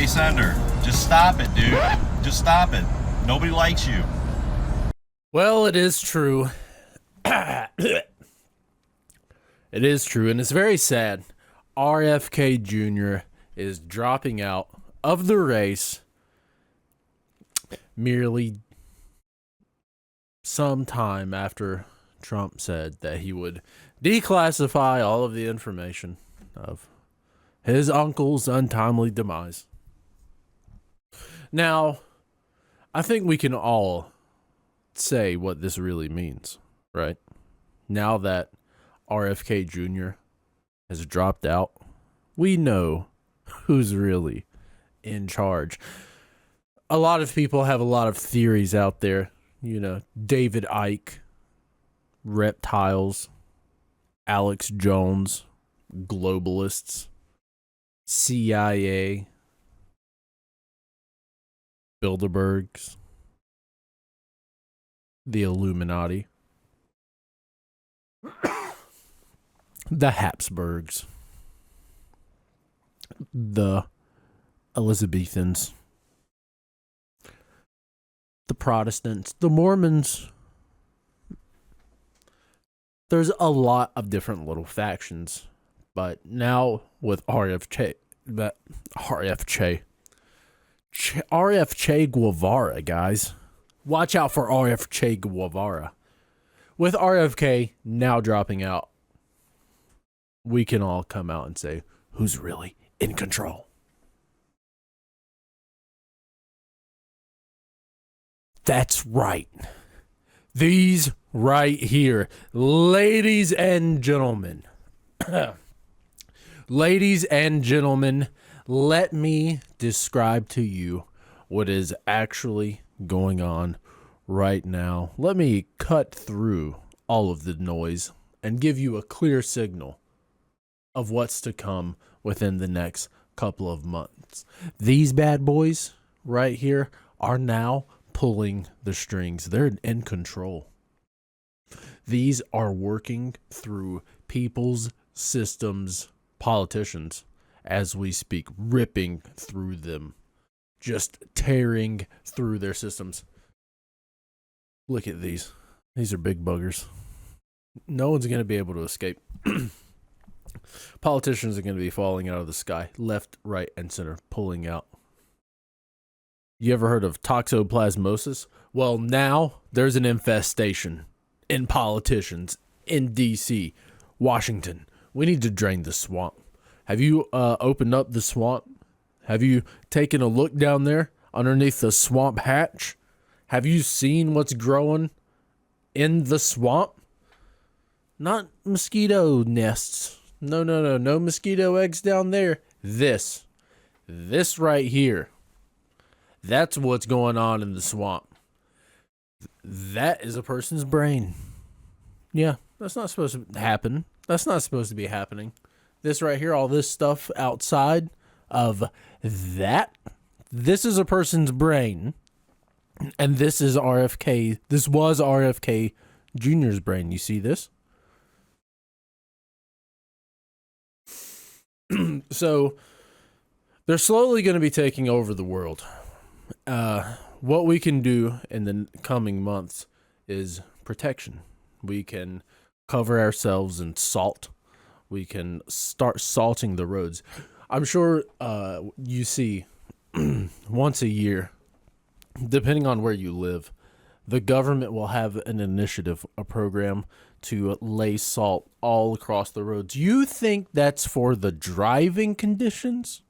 Sender. Just stop it, dude. Just stop it. Nobody likes you. Well, it is true. It is true, and it's very sad. RFK Jr. is dropping out of the race merely some time after Trump said that he would declassify all of the information of his uncle's untimely demise. Now, I think we can all say what this really means, right? Now that RFK Jr. has dropped out, we know who's really in charge. A lot of people have a lot of theories out there. You know, David Icke, reptiles, Alex Jones, globalists, CIA, Bilderbergs, the Illuminati, the Habsburgs, the Elizabethans, the Protestants, the Mormons. There's a lot of different little factions, but now with RFJ Guevara, guys. Watch out for RFJ Guevara. With RFK now dropping out, we can all come out and say, who's really in control? That's right. These right here. Ladies and gentlemen. Ladies and gentlemen, let me describe to you what is actually going on right now. Let me cut through all of the noise and give you a clear signal of what's to come within the next couple of months. These bad boys right here are now pulling the strings. They're in control. These are working through people's systems, politicians, as we speak, ripping through them, just tearing through their systems. Look at these. These are big buggers. No one's going to be able to escape. Politicians are going to be falling out of the sky, left, right, and center, pulling out. You ever heard of toxoplasmosis? Well, now there's an infestation in politicians in D.C., Washington. We need to drain the swamp. Have you opened up the swamp? Have you taken a look down there underneath the swamp hatch? Have you seen what's growing in the swamp? Not mosquito nests. No mosquito eggs down there. This right here. That's what's going on in the swamp. That is a person's brain. Yeah, that's not supposed to happen. That's not supposed to be happening. This right here, all this stuff outside of that, this is a person's brain. And this is RFK. This was RFK Jr.'s brain. You see this? So they're slowly going to be taking over the world. What we can do in the coming months is protection. We can cover ourselves in salt. We can start salting the roads. I'm sure you see once a year, depending on where you live, the government will have an initiative, a program to lay salt all across the roads. You think that's for the driving conditions?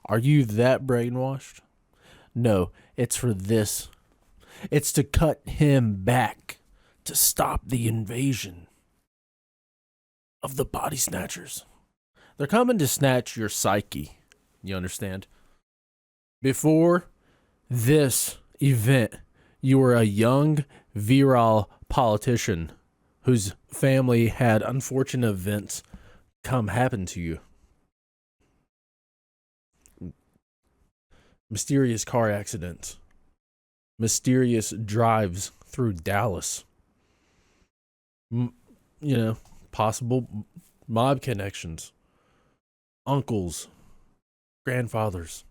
Are you that brainwashed? No, it's for this. It's to cut him back, to stop the invasion of the body snatchers. They're coming to snatch your psyche. You understand? Before this event, you were a young, virile politician whose family had unfortunate events come happen to you. Mysterious car accidents. Mysterious drives through Dallas. Possible mob connections. Uncles. Grandfathers.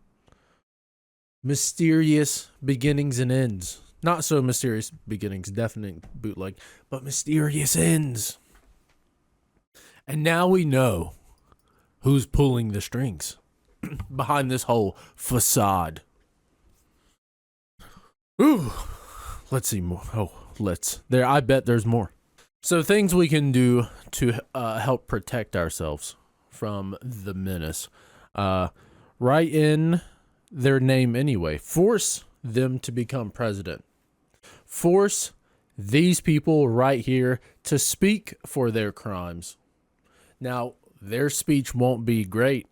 Mysterious beginnings and ends. Not so mysterious beginnings, definite bootleg, but mysterious ends. And now we know who's pulling the strings behind this whole facade. Ooh, let's see more. I bet there's more. So things we can do to help protect ourselves from the menace. Write in their name anyway. Force them to become president. Force these people right here to speak for their crimes. Now, their speech won't be great,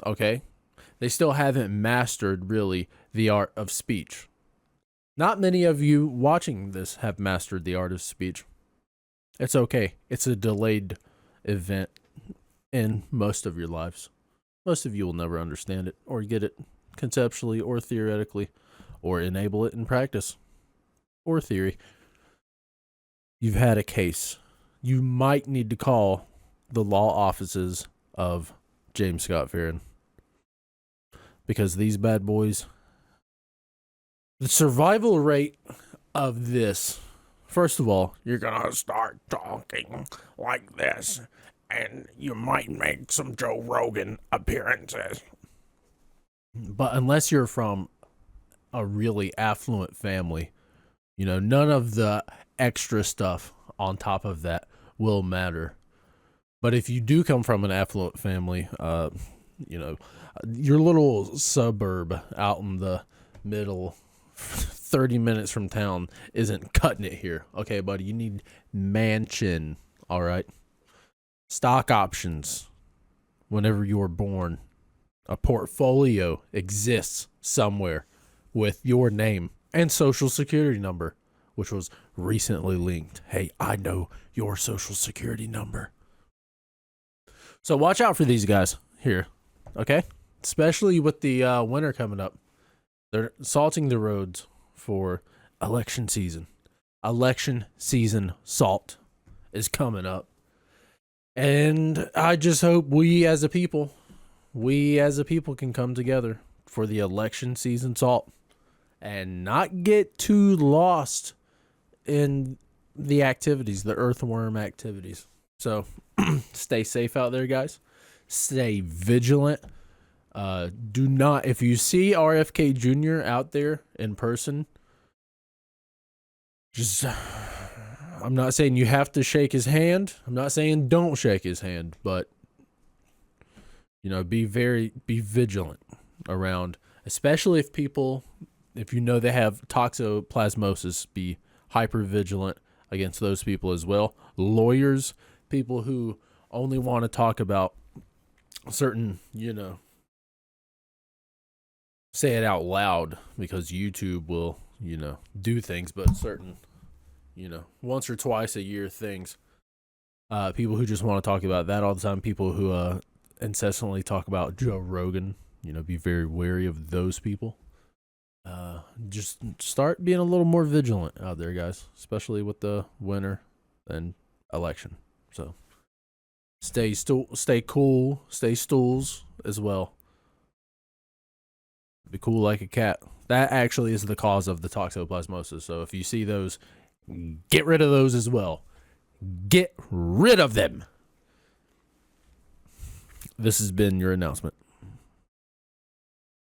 okay? They still haven't mastered, really, the art of speech. Not many of you watching this have mastered the art of speech. It's okay. It's a delayed event in most of your lives. Most of you will never understand it or get it conceptually or theoretically or enable it in practice or theory. You've had a case. You might need to call the law offices of James Scott Farron, because these bad boys, the survival rate of this, first of all, you're gonna start talking like this and you might make some Joe Rogan appearances. But unless you're from a really affluent family, you know, none of the extra stuff on top of that will matter. But if you do come from an affluent family, you know, your little suburb out in the middle, 30 minutes from town, isn't cutting it here. Okay, buddy, you need mansion, all right? Stock options whenever you were born. A portfolio exists somewhere with your name and social security number, which was recently linked. Hey, I know your social security number. So watch out for these guys here, okay? Especially with the winter coming up. They're salting the roads for election season. Election season salt is coming up. And I just hope we as a people can come together for the election season salt and not get too lost in the activities, the earthworm activities. So stay safe out there, guys. Stay vigilant. Do not, if you see RFK Jr. out there in person, just, I'm not saying you have to shake his hand. I'm not saying don't shake his hand, but, you know, be vigilant around, especially if you know they have toxoplasmosis, be hyper vigilant against those people as well. Lawyers, people who only want to talk about certain, you know, say it out loud because YouTube will, you know, do things, but certain, you know, once or twice a year things. People who just want to talk about that all the time. People who incessantly talk about Joe Rogan, you know, be very wary of those people. Just start being a little more vigilant out there, guys, especially with the winter and election. So stay cool, stay stools as well. Be cool like a cat. That actually is the cause of the toxoplasmosis. So if you see those, get rid of those as well. Get rid of them. This has been your announcement.